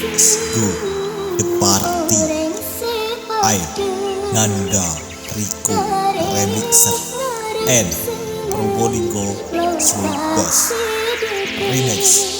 Let's go the party. NANDA, Rico, Remixer, and semoga Remix.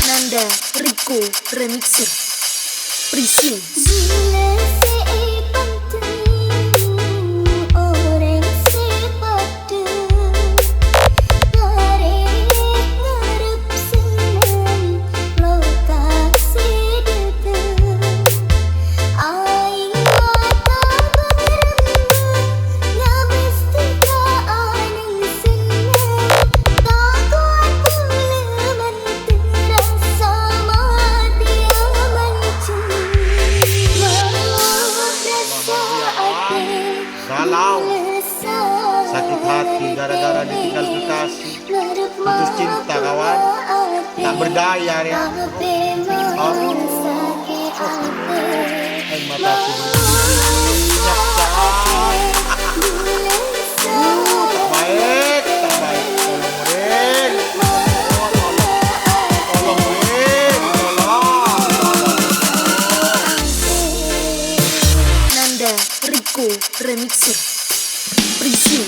NANDA, Rico, Remixer, Priscil. Galau, sakit hati gara-gara ditinggal kekasih, putus cinta kawan, tak berdaya ya. Mataku berminyak tak baik, tolong Ren, tolong Ren, NANDA, Rico, Remixer, Priscil.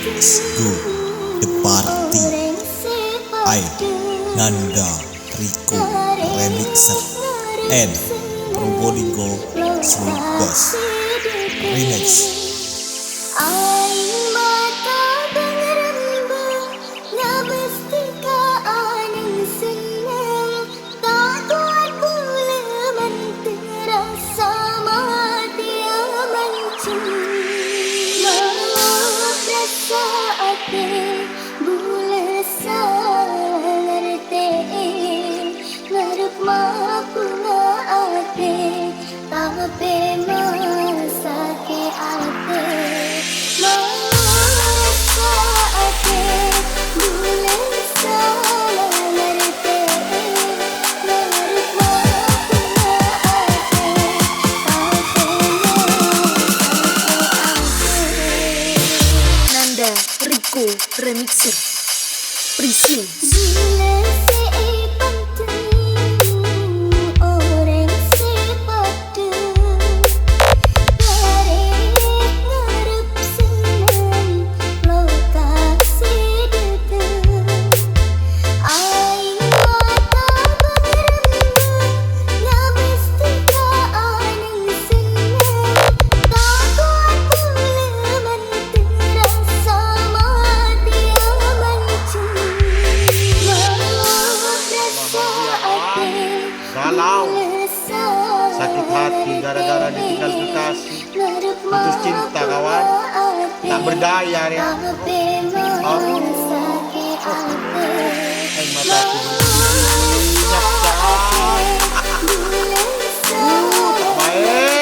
Let's go the party. NANDA, Rico, Remixer, and semoga Remix. NANDA, Rico, Remixer, Priscil. Galau, sakit hati gara-gara ditinggal kekasih, putus cinta kawan, tak berdaya ya. Aing mataku berminyak cai. Tak baik.